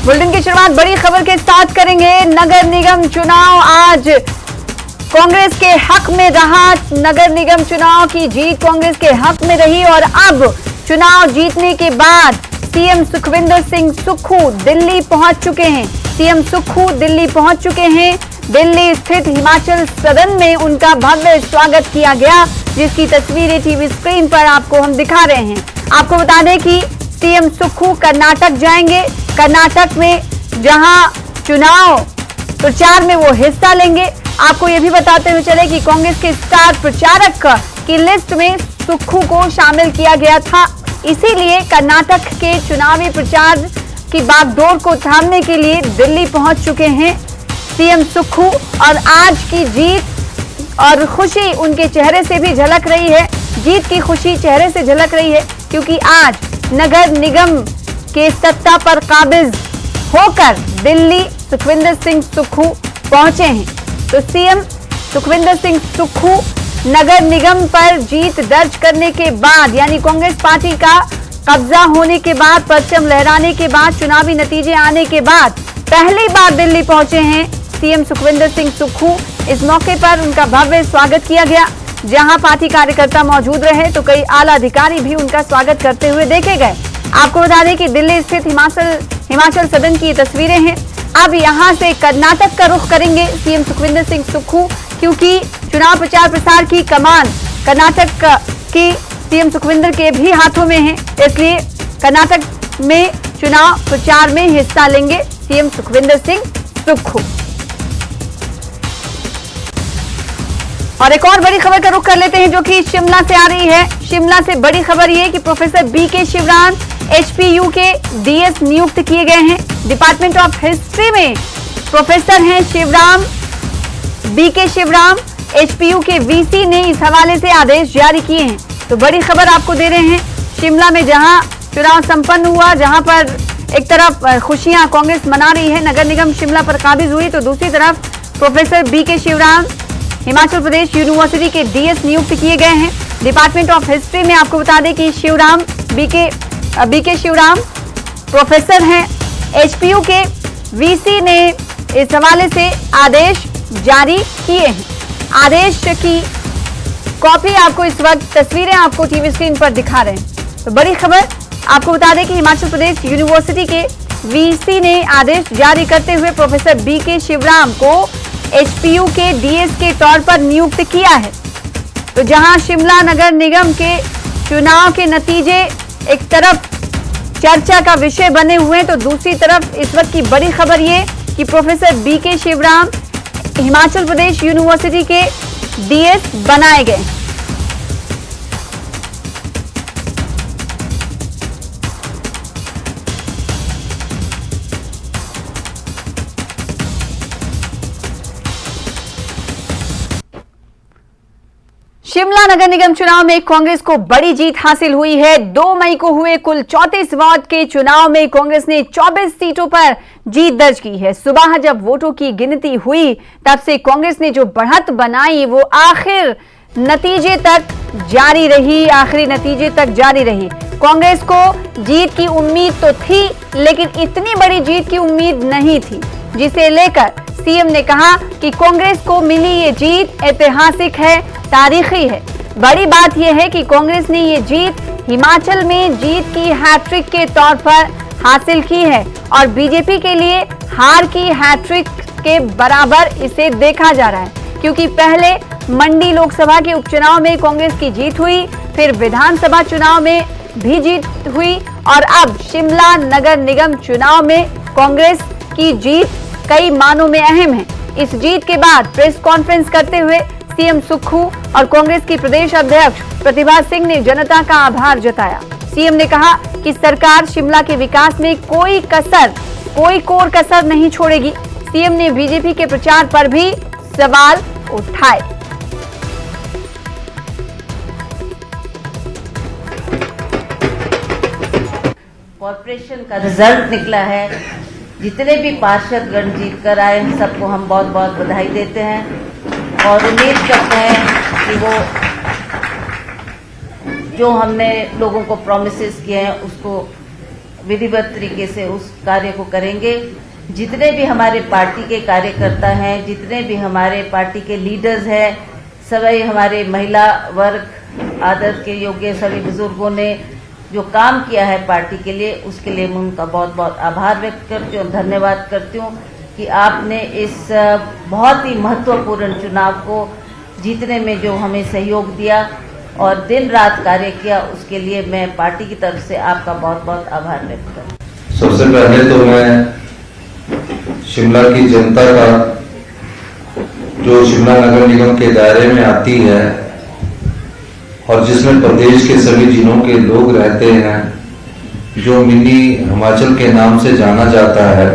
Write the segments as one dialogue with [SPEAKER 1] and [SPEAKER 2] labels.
[SPEAKER 1] Bulletin की शुरुआत बड़ी खबर के साथ करेंगे। नगर निगम चुनाव आज कांग्रेस के हक में रहा। नगर निगम चुनाव की जीत कांग्रेस के हक में रही और अब चुनाव जीतने के बाद सीएम सुखविंदर सिंह सुक्खू दिल्ली पहुंच चुके हैं। सीएम सुक्खू दिल्ली पहुंच चुके हैं। दिल्ली स्थित हिमाचल सदन में उनका भव्य स्वागत किया गया, जिसकी तस्वीरें टीवी स्क्रीन पर आपको हम दिखा रहे हैं। आपको बता दें कि सीएम सुक्खू कर्नाटक जाएंगे। कर्नाटक में जहां चुनाव प्रचार में वो हिस्सा लेंगे। आपको ये भी बताते हुए चले कि कांग्रेस के स्टार प्रचारक की लिस्ट में सुक्खू को शामिल किया गया था, इसीलिए कर्नाटक के चुनावी प्रचार की बागडोर को थामने के लिए दिल्ली पहुंच चुके हैं सीएम सुक्खू। और आज की जीत और खुशी उनके चेहरे से भी झलक रही है। जीत की खुशी चेहरे से झलक रही है क्योंकि आज नगर निगम के सत्ता पर काबिज होकर दिल्ली सुखविंदर सिंह सुक्खू पहुंचे हैं। तो सीएम सुखविंदर सिंह सुक्खू नगर निगम पर जीत दर्ज करने के बाद, यानी कांग्रेस पार्टी का कब्जा होने के बाद, परचम लहराने के बाद, चुनावी नतीजे आने के बाद पहली बार दिल्ली पहुंचे हैं सीएम सुखविंदर सिंह सुक्खू। इस मौके पर उनका भव्य स्वागत किया गया। जहां पार्टी कार्यकर्ता मौजूद रहे तो कई आला अधिकारी भी उनका स्वागत करते हुए देखे गए। आपको बता दें कि दिल्ली स्थित हिमाचल सदन की तस्वीरें हैं। अब यहां से कर्नाटक का रुख करेंगे सीएम सुखविंदर सिंह सुक्खू, क्योंकि चुनाव प्रचार प्रसार की कमान कर्नाटक की सीएम सुखविंदर के भी हाथों में है। इसलिए कर्नाटक में चुनाव प्रचार में हिस्सा लेंगे सीएम सुखविंदर सिंह सुक्खू। और एक और बड़ी खबर का रुख कर लेते हैं जो कि शिमला से आ रही है। शिमला से बड़ी खबर यह कि प्रोफेसर बीके शिवराम एचपीयू के डीएस नियुक्त किए गए हैं। डिपार्टमेंट ऑफ हिस्ट्री में प्रोफेसर हैं शिवराम, बीके शिवराम। एचपीयू के वीसी ने इस हवाले से आदेश जारी किए हैं। तो बड़ी खबर आपको दे रहे हैं। शिमला में जहां चुनाव संपन्न हुआ, जहां पर एक तरफ खुशियां कांग्रेस मना रही है, नगर निगम शिमला पर काबिज हुई, तो दूसरी तरफ professor BK Shivram Himachal Pradesh university के डीएस नियुक्त किए गए हैं। डिपार्टमेंट ऑफ हिस्ट्री में आपको बता दें कि शिवराम बीके शिवराम प्रोफेसर हैं। एचपीयू के वीसी ने इस हवाले से आदेश जारी किए हैं। आदेश की कॉपी आपको इस वक्त तस्वीरें आपको टीवी स्क्रीन पर दिखा रहे हैं। तो बड़ी खबर आपको बता दें कि हिमाचल प्रदेश यूनिवर्सिटी के वीसी ने आदेश जारी करते हुए प्रोफेसर बीके शिवराम को एचपीयू के डीएस के तौर पर नियुक्त किया है। तो जहां शिमला नगर निगम के चुनाव के नतीजे एक तरफ चर्चा का विषय बने हुए हैं, तो दूसरी तरफ इस वक्त की बड़ी खबर ये कि professor BK Shivram Himachal Pradesh university के डीएस बनाए गए। शिमला नगर निगम चुनाव में कांग्रेस को बड़ी जीत हासिल हुई है। 2 मई को हुए कुल 34 वार्ड के चुनाव में कांग्रेस ने 24 सीटों पर जीत दर्ज की है। सुबह जब वोटों की गिनती हुई तब से कांग्रेस ने जो बढ़त बनाई वो आखिरी नतीजे तक जारी रही। कांग्रेस को जीत की उम्मीद तो थी, लेकिन इतनी बड़ी जीत की उम्मीद नहीं थी, जिसे लेकर सीएम ने कहा कि कांग्रेस को मिली ये जीत ऐतिहासिक है, तारीखी है। बड़ी बात यह है कि कांग्रेस ने ये जीत हिमाचल में जीत की हैट्रिक के तौर पर हासिल की है और बीजेपी के लिए हार की हैट्रिक के बराबर इसे देखा जा रहा है, क्योंकि पहले मंडी लोकसभा के उपचुनाव में कांग्रेस की जीत हुई, फिर विधानसभा चुनाव में भी जीत हुई और अब शिमला नगर निगम चुनाव में कांग्रेस की जीत कई मानों में अहम है। इस जीत के बाद प्रेस कॉन्फ्रेंस करते हुए सीएम सुक्खू और कांग्रेस की प्रदेश अध्यक्ष प्रतिभा सिंह ने जनता का आभार जताया। सीएम ने कहा कि सरकार शिमला के विकास में कोई कोर कसर नहीं छोड़ेगी। सीएम ने बीजेपी के प्रचार पर भी सवाल उठाए।
[SPEAKER 2] कॉर्पोरेशन का रिजल्ट निकला है। जितने भी पार्षद गण जीत कर आए सबको हम बहुत बहुत बधाई देते हैं और उम्मीद करते हैं कि वो जो हमने लोगों को प्रॉमिसेस किए हैं उसको विधिवत तरीके से उस कार्य को करेंगे। जितने भी हमारे पार्टी के कार्यकर्ता हैं, जितने भी हमारे पार्टी के लीडर्स हैं, सभी हमारे महिला वर्ग, आदर के योग्य सभी बुजुर्गों ने जो काम किया है पार्टी के लिए, उसके लिए मैं उनका बहुत बहुत आभार व्यक्त करती हूँ, धन्यवाद करती हूँ कि आपने इस बहुत ही महत्वपूर्ण चुनाव को जीतने में जो हमें सहयोग दिया और दिन रात कार्य किया, उसके लिए मैं पार्टी की तरफ से आपका बहुत बहुत आभार व्यक्त करती हूँ।
[SPEAKER 3] सबसे पहले तो मैं शिमला की जनता का, जो शिमला नगर निगम के दायरे में आती है और जिसमें प्रदेश के सभी जिलों के लोग रहते हैं, जो मिनी हिमाचल के नाम से जाना जाता है,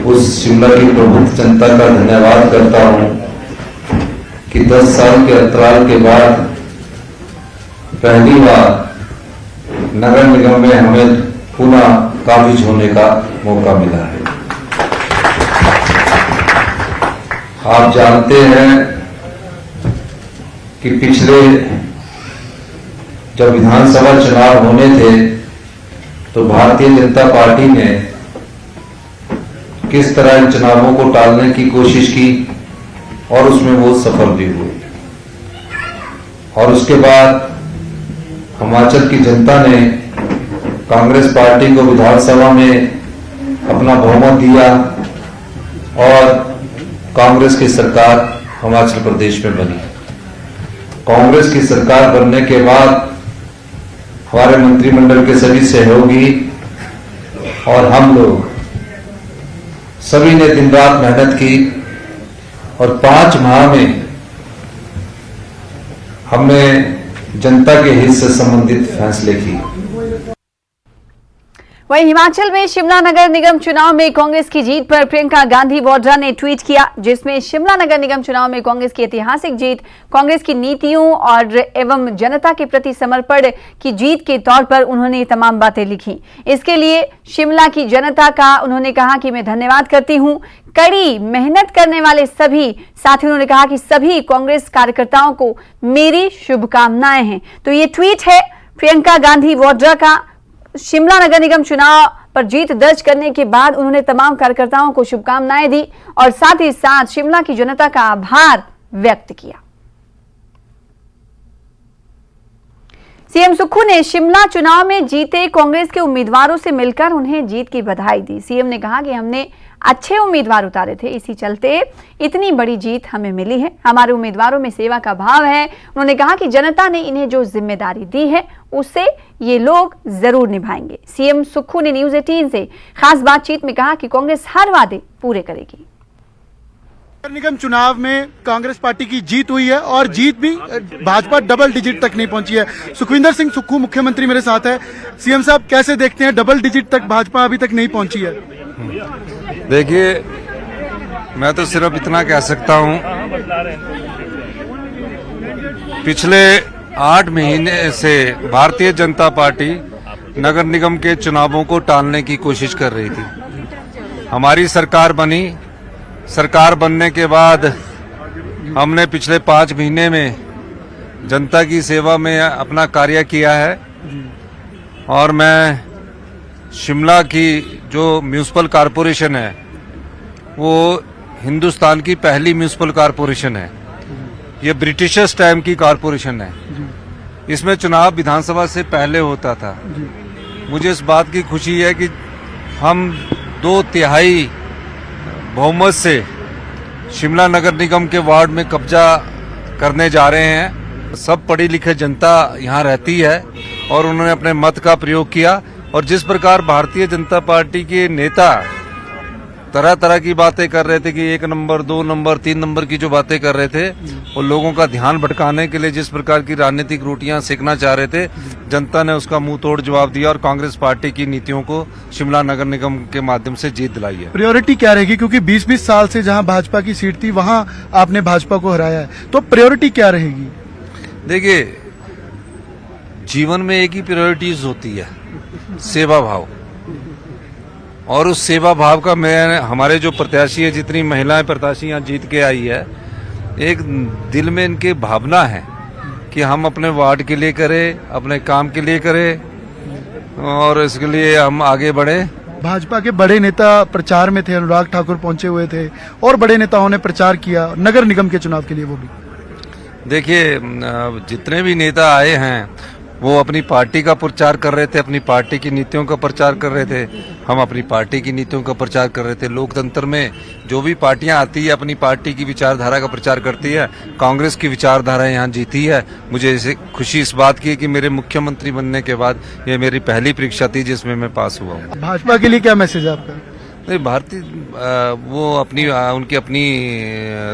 [SPEAKER 3] उस शिमला की प्रबुद्ध जनता का धन्यवाद करता हूं कि 10 साल के अंतराल के बाद पहली बार नगर निगम में हमें पुनः काबिज होने का मौका मिला है। आप जानते हैं कि पिछले जब विधानसभा चुनाव होने थे तो भारतीय जनता पार्टी ने किस तरह इन चुनावों को टालने की कोशिश की और उसमें वो सफल भी हुए। और उसके बाद हिमाचल की जनता ने कांग्रेस पार्टी को विधानसभा में अपना बहुमत दिया और कांग्रेस की सरकार हिमाचल प्रदेश में बनी। कांग्रेस की सरकार बनने के बाद हमारे मंत्रिमंडल के सभी सहयोगी और हम लोग सभी ने दिन रात मेहनत की और 5 माह में हमने जनता के हित से संबंधित फैसले किए।
[SPEAKER 1] वहीं हिमाचल में शिमला नगर निगम चुनाव में कांग्रेस की जीत पर प्रियंका गांधी वाड्रा ने ट्वीट किया, जिसमें शिमला नगर निगम चुनाव में कांग्रेस की ऐतिहासिक जीत, कांग्रेस की नीतियों और एवं जनता के प्रति समर्पण की जीत के तौर पर उन्होंने तमाम बातें लिखी। इसके लिए शिमला की जनता का उन्होंने कहा कि मैं धन्यवाद करती हूं। कड़ी मेहनत करने वाले सभी साथ, उन्होंने कहा कि सभी कांग्रेस कार्यकर्ताओं को मेरी शुभकामनाएं हैं। तो ये ट्वीट है प्रियंका गांधी वाड्रा का। शिमला नगर निगम चुनाव पर जीत दर्ज करने के बाद उन्होंने तमाम कार्यकर्ताओं को शुभकामनाएं दी और साथ ही साथ शिमला की जनता का आभार व्यक्त किया। सीएम सुक्खू ने शिमला चुनाव में जीते कांग्रेस के उम्मीदवारों से मिलकर उन्हें जीत की बधाई दी। सीएम ने कहा कि हमने अच्छे उम्मीदवार उतारे थे, इसी चलते इतनी बड़ी जीत हमें मिली है। हमारे उम्मीदवारों में सेवा का भाव है। उन्होंने कहा कि जनता ने इन्हें जो जिम्मेदारी दी है उसे ये लोग जरूर निभाएंगे। सीएम सुक्खू ने न्यूज़ 18 से खास बातचीत में कहा कि कांग्रेस हर वादे पूरे करेगी।
[SPEAKER 4] नगर निगम चुनाव में कांग्रेस पार्टी की जीत हुई है और जीत भी भाजपा डबल डिजिट तक नहीं पहुंची है। सुखविंदर सिंह सुक्खू मुख्यमंत्री मेरे साथ है। सीएम साहब, कैसे देखते हैं डबल डिजिट तक भाजपा अभी तक नहीं पहुंची है?
[SPEAKER 5] देखिए, मैं तो सिर्फ इतना कह सकता हूं, पिछले 8 महीने से भारतीय जनता पार्टी नगर निगम के चुनावों को टालने की कोशिश कर रही थी। हमारी सरकार बनी, सरकार बनने के बाद हमने पिछले 5 महीने में जनता की सेवा में अपना कार्य किया है और मैं शिमला की जो म्यूनिसिपल कॉरपोरेशन है वो हिंदुस्तान की पहली म्यूनिसिपल कॉरपोरेशन है। ये ब्रिटिशर्स टाइम की कॉरपोरेशन है। इसमें चुनाव विधानसभा से पहले होता था। मुझे इस बात की खुशी है कि हम 2/3 बहुमत से शिमला नगर निगम के वार्ड में कब्जा करने जा रहे हैं। सब पढ़ी लिखी जनता यहाँ रहती है और उन्होंने अपने मत का प्रयोग किया और जिस प्रकार भारतीय जनता पार्टी के नेता तरह तरह की बातें कर रहे थे कि 1 नंबर 2 नंबर 3 नंबर की जो बातें कर रहे थे और लोगों का ध्यान भटकाने के लिए जिस प्रकार की राजनीतिक रोटियां सेकना चाह रहे थे, जनता ने उसका मुंह तोड़ जवाब दिया और कांग्रेस पार्टी की नीतियों को शिमला नगर निगम के माध्यम से जीत दिलाई है।
[SPEAKER 4] प्रायोरिटी क्या रहेगी, क्योंकि 20-20 साल से जहां भाजपा की सीट थी वहां आपने भाजपा को हराया है, तो प्रायोरिटी क्या रहेगी?
[SPEAKER 5] देखिए, जीवन में एक ही प्रायोरिटीज होती है, सेवा भाव। और उस सेवा भाव का मैं, हमारे जो प्रत्याशी है, जितनी महिलाएं प्रत्याशी यहाँ जीत के आई है, एक दिल में इनके भावना है कि हम अपने वार्ड के लिए करें, अपने काम के लिए करें और इसके लिए हम आगे बढ़े।
[SPEAKER 4] भाजपा के बड़े नेता प्रचार में थे, अनुराग ठाकुर पहुंचे हुए थे और बड़े नेताओं ने प्रचार किया नगर निगम के चुनाव के लिए। वो भी
[SPEAKER 5] देखिए, जितने भी नेता आए हैं वो अपनी पार्टी का प्रचार कर रहे थे, अपनी पार्टी की नीतियों का प्रचार कर रहे थे। हम अपनी पार्टी की नीतियों का प्रचार कर रहे थे। लोकतंत्र में जो भी पार्टियां आती है अपनी पार्टी की विचारधारा का प्रचार करती है। कांग्रेस की विचारधारा यहाँ जीती है। मुझे इसे खुशी इस बात की है कि मेरे मुख्यमंत्री बनने के बाद ये मेरी पहली परीक्षा थी जिसमें मैं पास हुआ हूँ।
[SPEAKER 4] भाजपा के लिए क्या मैसेज है आपका?
[SPEAKER 5] नहीं, भारतीय वो अपनी उनकी अपनी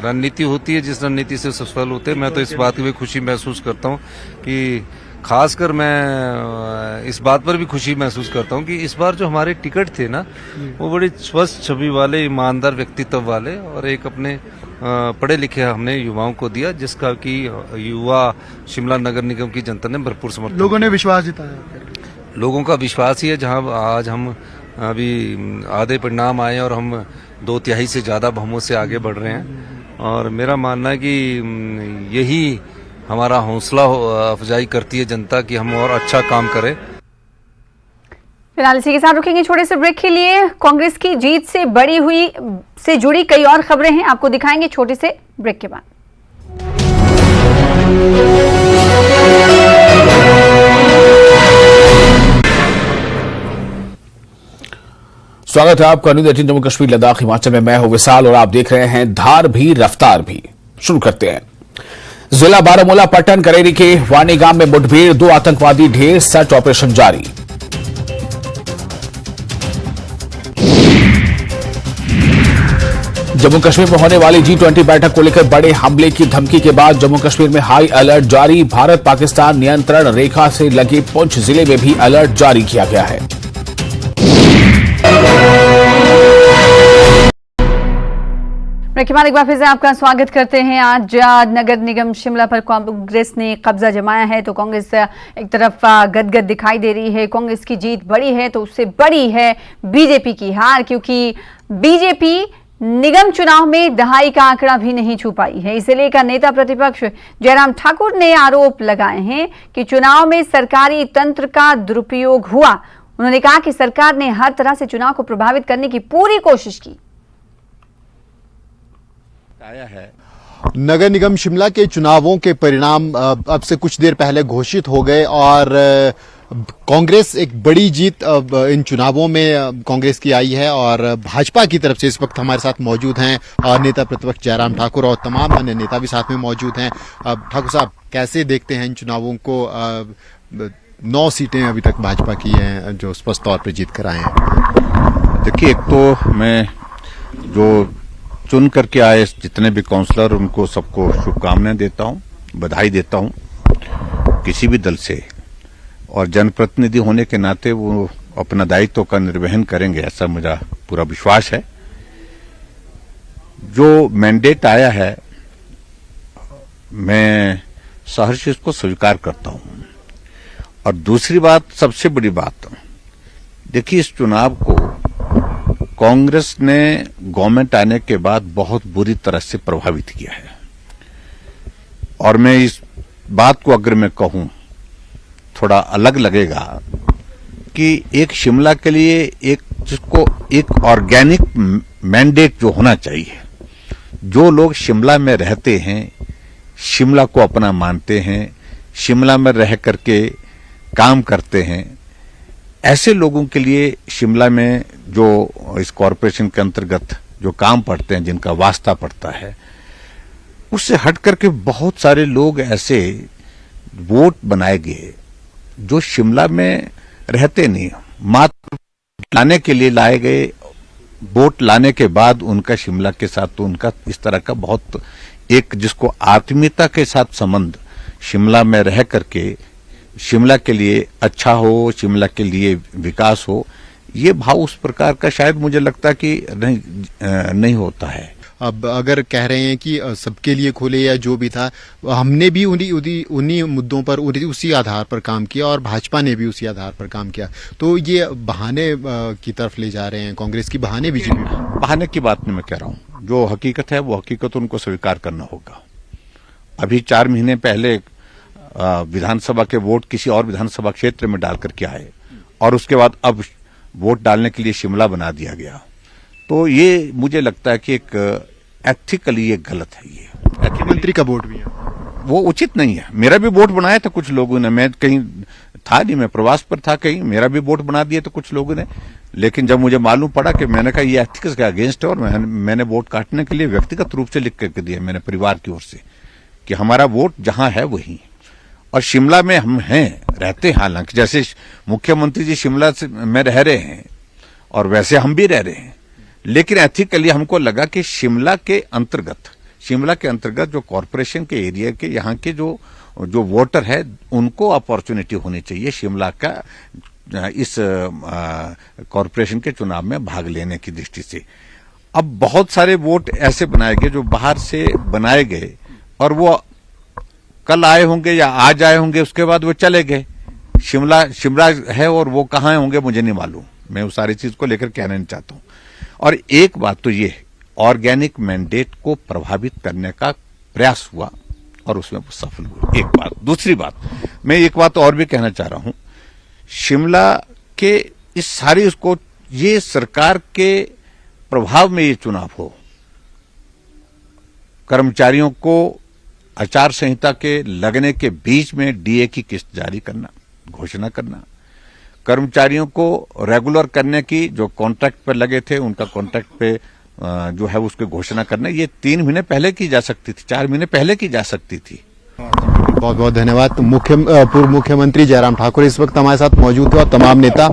[SPEAKER 5] रणनीति होती है, जिस रणनीति से सफल होते हैं। मैं तो इस बात की भी खुशी महसूस करता हूँ कि खासकर मैं इस बात पर भी खुशी महसूस करता हूँ कि इस बार जो हमारे टिकट थे ना, वो बड़ी स्वस्थ छवि वाले, ईमानदार व्यक्तित्व वाले और एक अपने पढ़े लिखे हमने युवाओं को दिया, जिसका कि युवा शिमला नगर निगम की जनता ने भरपूर समर्थन।
[SPEAKER 4] लोगों ने विश्वास जताया।
[SPEAKER 5] लोगों का विश्वास ही है। जहां आज हम अभी आधे परिणाम आए और हम 2/3 से ज्यादा बहुमत से आगे बढ़ रहे हैं, और मेरा मानना है कि यही हमारा हौसला अफजाई करती है जनता कि हम और अच्छा काम करें।
[SPEAKER 1] फिलहाल इसी के साथ रुकेंगे छोटे से ब्रेक के लिए। कांग्रेस की जीत से जुड़ी कई और खबरें हैं, आपको दिखाएंगे छोटे से ब्रेक के बाद।
[SPEAKER 6] स्वागत है आपका न्यूज़ 18 जम्मू कश्मीर लद्दाख हिमाचल में। मैं हूं विशाल और आप देख रहे हैं धार भी रफ्तार भी। शुरू करते हैं। जिला बारामूला पट्टन करेरी के वानी गांव में मुठभेड़, 2 आतंकवादी ढेर, सर्च ऑपरेशन जारी। जम्मू कश्मीर में होने वाली G20 बैठक को लेकर बड़े हमले की धमकी के बाद जम्मू कश्मीर में हाई अलर्ट जारी। भारत पाकिस्तान नियंत्रण रेखा से लगे पुंछ जिले में भी अलर्ट जारी किया गया है।
[SPEAKER 1] ब्रेक के बाद एक बार फिर से आपका स्वागत करते हैं। आज नगर निगम शिमला पर कांग्रेस ने कब्जा जमाया है, तो कांग्रेस एक तरफ गदगद दिखाई दे रही है। कांग्रेस की जीत बड़ी है तो उससे बड़ी है बीजेपी की हार, क्योंकि बीजेपी निगम चुनाव में दहाई का आंकड़ा भी नहीं छू पाई है। इसे लेकर नेता प्रतिपक्ष जयराम ठाकुर ने आरोप लगाए हैं कि चुनाव में सरकारी तंत्र का दुरुपयोग हुआ। उन्होंने कहा कि सरकार ने हर तरह से चुनाव को प्रभावित करने की पूरी कोशिश की।
[SPEAKER 7] आया है नगर निगम शिमला के चुनावों के परिणाम अब से कुछ देर पहले घोषित हो गए और कांग्रेस एक बड़ी जीत इन चुनावों में कांग्रेस की आई है। और भाजपा की तरफ से इस वक्त हमारे साथ मौजूद हैं और नेता प्रतिपक्ष जयराम ठाकुर और तमाम अन्य नेता भी साथ में मौजूद हैं। ठाकुर साहब, कैसे देखते हैं इन चुनावों को? 9 सीटें अभी तक भाजपा की हैं जो स्पष्ट तौर पर जीत कर आए हैं।
[SPEAKER 8] देखिए, एक तो मैं जो चुन करके आए जितने भी काउंसलर, उनको सबको शुभकामनाएं देता हूं, बधाई देता हूं किसी भी दल से, और जनप्रतिनिधि होने के नाते वो अपना दायित्व का निर्वहन करेंगे, ऐसा मुझे पूरा विश्वास है। जो मैंडेट आया है मैं सहर्ष इसको स्वीकार करता हूं। और दूसरी बात, सबसे बड़ी बात, देखिए इस चुनाव को कांग्रेस ने गवर्नमेंट आने के बाद बहुत बुरी तरह से प्रभावित किया है। और मैं इस बात को अगर मैं कहूं, थोड़ा अलग लगेगा कि एक शिमला के लिए जिसको एक ऑर्गेनिक मैंडेट जो होना चाहिए, जो लोग शिमला में रहते हैं, शिमला को अपना मानते हैं, शिमला में रह करके काम करते हैं, ऐसे लोगों के लिए शिमला में जो इस कॉरपोरेशन के अंतर्गत जो काम पड़ते हैं, जिनका वास्ता पड़ता है, उससे हट करके बहुत सारे लोग ऐसे वोट बनाए गए जो शिमला में रहते नहीं, मात्र लाने के लिए लाए गए। वोट लाने के बाद उनका शिमला के साथ तो उनका इस तरह का बहुत एक जिसको आत्मीयता के साथ संबंध, शिमला में रह करके शिमला के लिए अच्छा हो, शिमला के लिए विकास हो, ये भाव उस प्रकार का शायद मुझे लगता कि नहीं होता है।
[SPEAKER 7] अब अगर कह रहे हैं कि सबके लिए खोले या जो भी था, हमने भी उन्हीं मुद्दों पर उसी आधार पर काम किया और भाजपा ने भी उसी आधार पर काम किया, तो ये बहाने की तरफ ले जा रहे हैं कांग्रेस की। बहाने भी
[SPEAKER 8] बहाने की बात नहीं मैं कह रहा हूँ, जो हकीकत है वो हकीकत उनको स्वीकार करना होगा। अभी 4 महीने पहले विधानसभा के वोट किसी और विधानसभा क्षेत्र में डाल करके आए और उसके बाद अब वोट डालने के लिए शिमला बना दिया गया, तो ये मुझे लगता है कि एक एथिकली ये गलत है। ये
[SPEAKER 7] मुख्यमंत्री का वोट भी है,
[SPEAKER 8] वो उचित नहीं है। मेरा भी वोट बनाया था कुछ लोगों ने, मैं कहीं था नहीं, मैं प्रवास पर था कहीं, मेरा भी वोट बना दिया था कुछ लोगों ने, लेकिन जब मुझे मालूम पड़ा कि मैंने कहा ये एथिक्स के अगेंस्ट है, और मैंने वोट काटने के लिए व्यक्तिगत रूप से लिख करके दिया मैंने परिवार की ओर से कि हमारा वोट जहां है वहीं। और शिमला में हम रहते हैं, हालांकि जैसे मुख्यमंत्री जी शिमला से में रह रहे हैं और वैसे हम भी रह रहे हैं, लेकिन एथिकली हमको लगा कि शिमला के अंतर्गत जो कॉरपोरेशन के एरिया के यहाँ के जो वोटर है उनको अपॉर्चुनिटी होनी चाहिए शिमला का इस कॉरपोरेशन के चुनाव में भाग लेने की दृष्टि से। अब बहुत सारे वोट ऐसे बनाए गए जो बाहर से बनाए गए, और वो कल आए होंगे या आज आए होंगे, उसके बाद वो चले गए। शिमला है और वो कहाँ होंगे मुझे नहीं मालूम, मैं उस सारी चीज को लेकर कहना नहीं चाहता हूं। और एक बात तो ये ऑर्गेनिक मैंडेट को प्रभावित करने का प्रयास हुआ और उसमें वो सफल हुए, एक बात। दूसरी बात, मैं एक बात और भी कहना चाह रहा हूं, शिमला के इस सारी उसको ये सरकार के प्रभाव में ये चुनाव हो, कर्मचारियों को आचार संहिता के लगने के बीच में डीए की किस्त जारी करना, घोषणा करना, कर्मचारियों को रेगुलर करने की, जो कॉन्ट्रैक्ट पर लगे थे उनका कॉन्ट्रैक्ट पे जो है उसकी घोषणा करना, ये 3 महीने पहले की जा सकती थी, 4 महीने पहले की जा सकती थी।
[SPEAKER 7] बहुत बहुत धन्यवाद। पूर्व मुख्यमंत्री जयराम ठाकुर इस वक्त हमारे साथ मौजूद थे और तमाम नेता।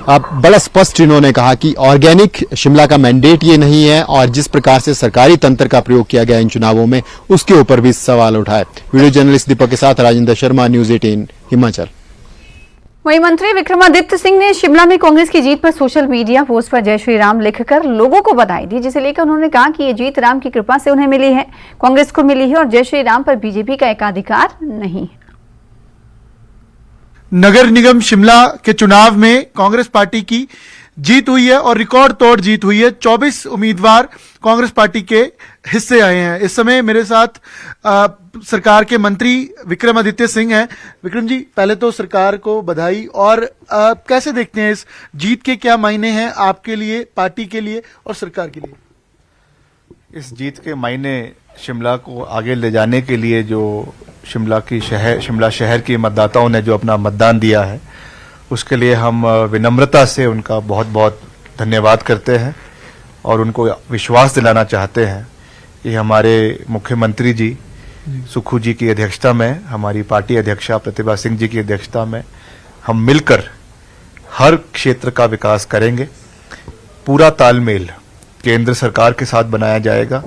[SPEAKER 7] अब बड़ा स्पष्ट इन्होंने कहा कि ऑर्गेनिक शिमला का मैंडेट ये नहीं है, और जिस प्रकार से सरकारी तंत्र का प्रयोग किया गया इन चुनावों में उसके ऊपर भी सवाल उठाए। वीडियो जर्नलिस्ट दीपक के साथ राजेंद्र शर्मा, न्यूज 18 हिमाचल।
[SPEAKER 1] वहीं मंत्री विक्रमादित्य सिंह ने शिमला में कांग्रेस की जीत पर सोशल मीडिया पोस्ट पर जय श्री राम लिखकर लोगों को बधाई दी, जिसे लेकर उन्होंने कहा कि ये जीत राम की कृपा से उन्हें मिली है, कांग्रेस को मिली है, और जय श्री राम पर बीजेपी का एकाधिकार नहीं है।
[SPEAKER 4] नगर निगम शिमला के चुनाव में कांग्रेस पार्टी की जीत हुई है और रिकॉर्ड तोड़ जीत हुई है। 24 उम्मीदवार कांग्रेस पार्टी के हिस्से आए हैं। इस समय मेरे साथ सरकार के मंत्री विक्रमादित्य सिंह हैं। विक्रम जी, पहले तो सरकार को बधाई, और कैसे देखते हैं इस जीत के, क्या मायने हैं आपके लिए, पार्टी के लिए और सरकार के लिए?
[SPEAKER 9] इस जीत के मायने शिमला को आगे ले जाने के लिए जो शिमला शहर के मतदाताओं ने जो अपना मतदान दिया है, उसके लिए हम विनम्रता से उनका बहुत बहुत धन्यवाद करते हैं और उनको विश्वास दिलाना चाहते हैं कि हमारे मुख्यमंत्री जी सुक्खू जी की अध्यक्षता में, हमारी पार्टी अध्यक्षा प्रतिभा सिंह जी की अध्यक्षता में हम मिलकर हर क्षेत्र का विकास करेंगे। पूरा तालमेल केंद्र सरकार के साथ बनाया जाएगा।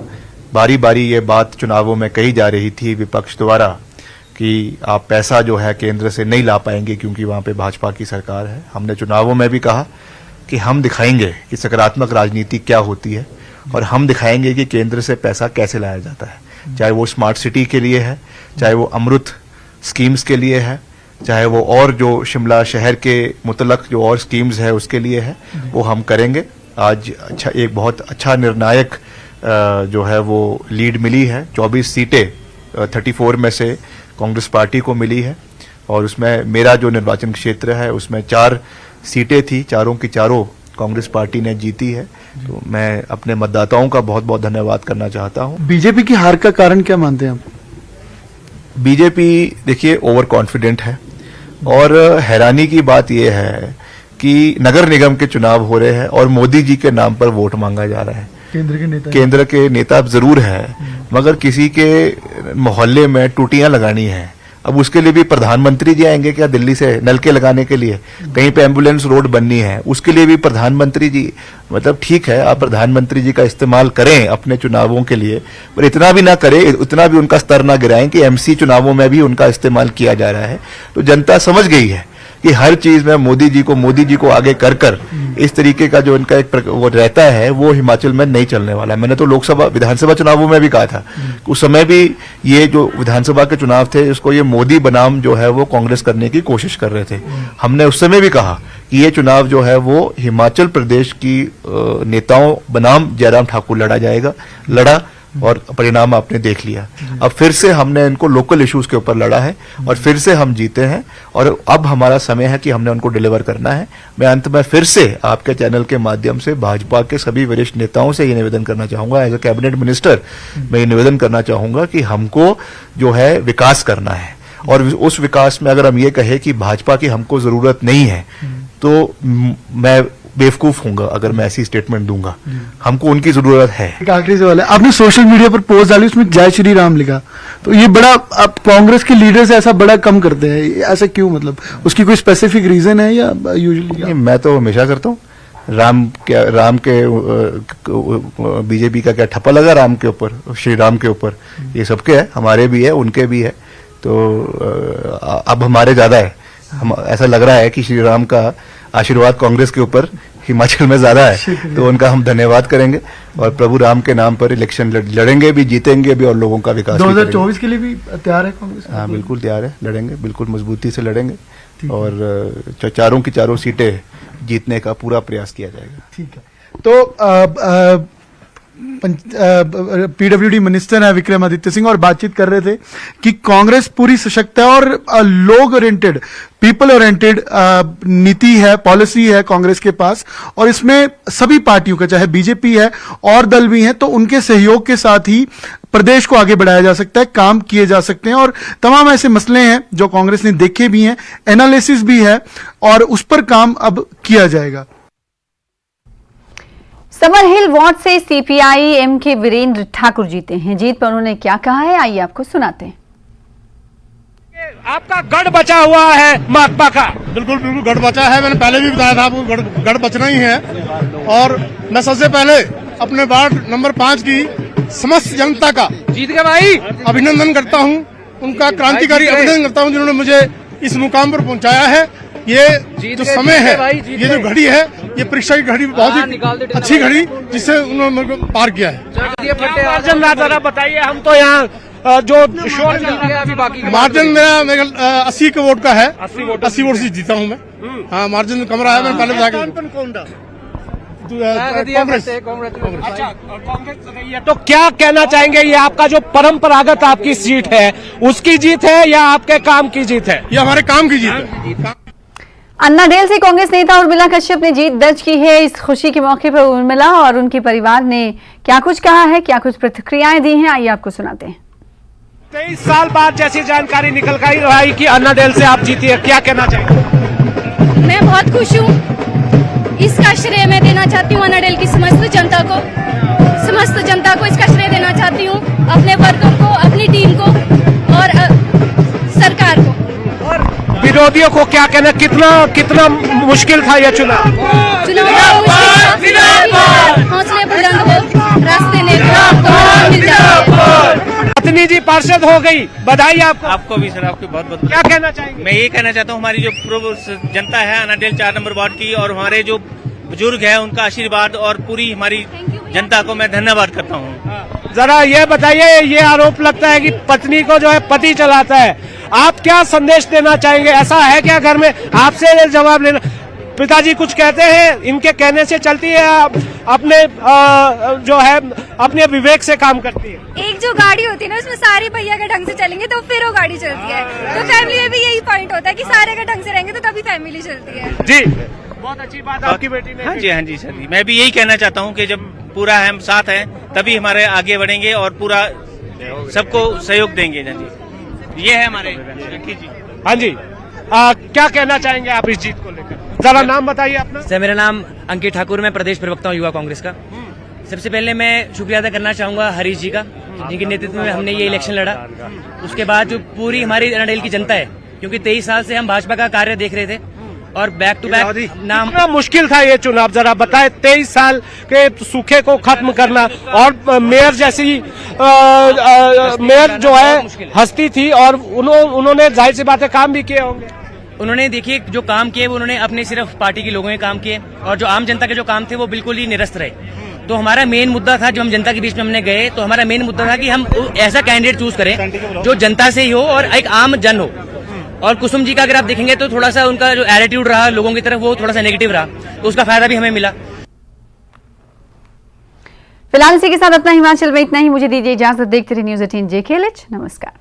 [SPEAKER 9] बारी बारी ये बात चुनावों में कही जा रही थी विपक्ष द्वारा कि आप पैसा जो है केंद्र से नहीं ला पाएंगे क्योंकि वहां पे भाजपा की सरकार है। हमने चुनावों में भी कहा कि हम दिखाएंगे कि सकारात्मक राजनीति क्या होती है, और हम दिखाएंगे कि केंद्र से पैसा कैसे लाया जाता है, चाहे वो स्मार्ट सिटी के लिए है, चाहे वो अमृत स्कीम्स के लिए है, चाहे वो और जो शिमला शहर के मुतलक जो और स्कीम्स है उसके लिए है, वो हम करेंगे। आज एक बहुत अच्छा निर्णायक जो है वो लीड मिली है। 24 सीटें 34 में से कांग्रेस पार्टी को मिली है, और उसमें मेरा जो निर्वाचन क्षेत्र है उसमें 4 सीटें थी, चारों की चारों कांग्रेस पार्टी ने जीती है। तो मैं अपने मतदाताओं का बहुत बहुत धन्यवाद करना चाहता हूं।
[SPEAKER 4] बीजेपी की हार का कारण क्या मानते हैं आप?
[SPEAKER 9] बीजेपी देखिए ओवर कॉन्फिडेंट है, और हैरानी की बात यह है कि नगर निगम के चुनाव हो रहे हैं और मोदी जी के नाम पर वोट मांगा जा रहा है। केंद्र के नेता जरूर है, मगर किसी के मोहल्ले में टूटियां लगानी है, अब उसके लिए भी प्रधानमंत्री जी आएंगे क्या दिल्ली से नलके लगाने के लिए? कहीं पे एम्बुलेंस रोड बननी है, उसके लिए भी प्रधानमंत्री जी, मतलब ठीक है आप प्रधानमंत्री जी का इस्तेमाल करें अपने चुनावों के लिए, पर इतना भी ना करें, इतना भी उनका स्तर ना गिराएं कि एमसी चुनावों में भी उनका इस्तेमाल किया जा रहा है। तो जनता समझ गई है कि हर चीज में मोदी जी को आगे कर इस तरीके का जो इनका एक वो रहता है वो हिमाचल में नहीं चलने वाला है। मैंने तो लोकसभा विधानसभा चुनावों में भी कहा था, उस समय भी ये जो विधानसभा के चुनाव थे इसको ये मोदी बनाम जो है वो कांग्रेस करने की कोशिश कर रहे थे। हमने उस समय भी कहा कि ये चुनाव जो है वो हिमाचल प्रदेश की नेताओं बनाम जयराम ठाकुर लड़ा, और परिणाम आपने देख लिया। अब फिर से हमने इनको लोकल इश्यूज के ऊपर लड़ा है और फिर से हम जीते हैं और अब हमारा समय है कि हमने उनको डिलीवर करना है। मैं अंत में फिर से आपके चैनल के माध्यम से भाजपा के सभी वरिष्ठ नेताओं से ये निवेदन करना चाहूंगा, एज ए कैबिनेट मिनिस्टर मैं ये निवेदन करना चाहूंगा कि हमको जो है विकास करना है और उस विकास में अगर हम ये कहें कि भाजपा की हमको जरूरत नहीं है तो मैं बेवकूफ होऊंगा अगर मैं ऐसी स्टेटमेंट दूंगा। हमको उनकी जरूरत है।
[SPEAKER 4] एक आखिरी सवाल है, आपने सोशल मीडिया पर पोस्ट डाली, उसमें जय श्री राम लिखा, तो ये बड़ा आप कांग्रेस के लीडर्स ऐसा बड़ा कम करते हैं, ऐसा क्यों? मतलब उसकी कोई स्पेसिफिक रीजन है या यूजुअली?
[SPEAKER 9] मैं तो हमेशा करता हूँ। राम के बीजेपी का क्या ठप्पा लगा राम के ऊपर, श्री राम के ऊपर? ये सबके है, हमारे भी है, उनके भी है। तो अब हमारे ज्यादा है। हम ऐसा लग रहा है कि श्री राम का आशीर्वाद कांग्रेस के ऊपर हिमाचल में ज्यादा है, तो उनका हम धन्यवाद करेंगे और प्रभु राम के नाम पर इलेक्शन लड़ेंगे भी, जीतेंगे भी और लोगों का विकास
[SPEAKER 4] 2024 के लिए भी तैयार है कांग्रेस?
[SPEAKER 9] हाँ बिल्कुल तैयार है, लड़ेंगे, बिल्कुल मजबूती से लड़ेंगे और चारों की चारों सीटें जीतने का पूरा प्रयास किया जाएगा। ठीक
[SPEAKER 4] है। तो पीडब्ल्यूडी मिनिस्टर है विक्रमादित्य सिंह और बातचीत कर रहे थे कि कांग्रेस पूरी सशक्त है और लोग ओरिएंटेड, पीपल ओरिएंटेड नीति है, पॉलिसी है कांग्रेस के पास और इसमें सभी पार्टियों का, चाहे बीजेपी है और दल भी हैं, तो उनके सहयोग के साथ ही प्रदेश को आगे बढ़ाया जा सकता है, काम किए जा सकते हैं और तमाम ऐसे मसले हैं जो कांग्रेस ने देखे भी हैं, एनालिसिस भी है और उस पर काम अब किया जाएगा।
[SPEAKER 1] समरहिल वार्ड से सीपीआई एम के वीरेंद्र ठाकुर जीते हैं। जीत पर उन्होंने क्या कहा है, आइए आपको सुनाते हैं।
[SPEAKER 10] आपका गढ़ बचा हुआ है माकपा का।
[SPEAKER 11] बिल्कुल बिल्कुल गढ़ बचा है, मैंने पहले भी बताया था आपको, गढ़ बचना ही है। और मैं सबसे पहले अपने वार्ड नंबर 5 की समस्त जनता का
[SPEAKER 10] जीत गए भाई
[SPEAKER 11] अभिनंदन करता हूं, उनका क्रांतिकारी अभिनंदन करता हूं जिन्होंने मुझे इस मुकाम पर पहुंचाया है। ये जो समय है, ये जो घड़ी है, ये परीक्षा की घड़ी बहुत ही अच्छी घड़ी जिससे उन्होंने मेरे को पार किया है।
[SPEAKER 10] जरा बताइए, हम तो यहाँ जो शोर चल रहा है अभी बाकी
[SPEAKER 11] मार्जिन मेरा 80 के वोट का है, 80 वोट से जीता हूँ मैं। हाँ मार्जिन कम रहा है, मैंने पहले जाकर कांग्रेस
[SPEAKER 10] रही है। तो क्या कहना चाहेंगे, ये आपका जो परंपरागत आपकी सीट है उसकी जीत है या आपके काम की जीत है?
[SPEAKER 11] ये हमारे काम की जीत है।
[SPEAKER 1] अन्नाडेल से कांग्रेस नेता उर्मिला कश्यप ने जीत दर्ज की है। इस खुशी के मौके पर उर्मिला और उनके परिवार ने क्या कुछ कहा है, क्या कुछ प्रतिक्रियाएं दी हैं, आइए आपको सुनाते हैं।
[SPEAKER 10] 23 साल बाद जैसी जानकारी निकल कर आई कि अन्नाडेल से आप जीती है, क्या कहना चाहेंगे?
[SPEAKER 12] मैं बहुत खुश हूँ। इसका श्रेय मैं देना चाहती हूँ अन्नाडेल की समस्त जनता को इसका श्रेय देना चाहती हूँ, अपने वर्गों को, अपनी टीम को और सरकार को।
[SPEAKER 10] और विरोधियों को क्या कहना, कितना मुश्किल था यह चुनाव?
[SPEAKER 12] हौसले बुलंद हो, रास्ते मिल जाए।
[SPEAKER 10] पत्नी जी पार्षद हो गई, बधाई आपको।
[SPEAKER 13] आपको भी सर, आपको बहुत बहुत।
[SPEAKER 10] क्या कहना चाहेंगे?
[SPEAKER 13] मैं ये कहना चाहता हूँ, हमारी जो पूर्व जनता है अन्नाडेल 4 नंबर वार्ड की और हमारे जो बुजुर्ग है उनका आशीर्वाद और पूरी हमारी जनता को मैं धन्यवाद करता हूँ।
[SPEAKER 10] जरा ये बताइए, ये आरोप लगता है कि पत्नी को जो है पति चलाता है, आप क्या संदेश देना चाहेंगे? ऐसा है क्या घर में? आपसे जवाब लेना। पिताजी कुछ कहते हैं, इनके कहने से चलती है, अपने जो है अपने विवेक से काम करती है?
[SPEAKER 12] एक जो गाड़ी होती है ना, उसमें सारे भैया के ढंग से चलेंगे तो फिर वो गाड़ी चलती है। तो फैमिली में भी यही पॉइंट होता है कि सारे के ढंग से रहेंगे तो तभी फैमिली चलती है।
[SPEAKER 10] जी बहुत अच्छी बात आपकी बेटी ने।
[SPEAKER 13] हाँ जी सर, मैं भी यही कहना चाहता हूँ कि जब पूरा हम साथ हैं तभी हमारे आगे बढ़ेंगे और पूरा सबको सहयोग देंगे। जी ये है हमारे।
[SPEAKER 10] हाँ जी, क्या कहना चाहेंगे आप इस जीत को लेकर? जरा नाम बताइए अपना।
[SPEAKER 14] सर मेरा नाम अंकित ठाकुर, मैं प्रदेश प्रवक्ता हूँ युवा कांग्रेस का। सबसे पहले मैं शुक्रिया अदा करना चाहूंगा हरीश जी का, जिनके नेतृत्व में हमने ये इलेक्शन लड़ा। उसके बाद जो पूरी हमारी अन्नाडेल की जनता है, क्योंकि 23 साल से हम भाजपा का कार्य देख रहे थे और बैक टू बैक नाम।
[SPEAKER 10] कितना मुश्किल था ये चुनाव, जरा बताए। 23 साल के सूखे को खत्म करना और मेयर जैसी मेयर जो है हस्ती थी और उन्होंने जाहिर सी बातें काम भी किए होंगे।
[SPEAKER 14] उन्होंने देखिए जो काम किए वो उन्होंने अपने सिर्फ पार्टी के लोगों के काम किए और जो आम जनता के जो काम थे वो बिल्कुल ही निरस्त रहे। तो हमारा मेन मुद्दा था, जब हम जनता के बीच में हमने गए तो हमारा मेन मुद्दा था कि हम ऐसा कैंडिडेट चूज करें जो जनता से ही हो और एक आम जन हो। और कुसुम जी का अगर आप देखेंगे तो थोड़ा सा उनका जो एटीट्यूड रहा लोगों की तरफ वो थोड़ा सा नेगेटिव रहा, तो उसका फायदा भी हमें मिला।
[SPEAKER 1] फिलहाल इसी के साथ अपना हिमाचल में इतना ही। मुझे दीजिए इजाजत। देखते रहिए न्यूज़ 18 JKLH। नमस्कार।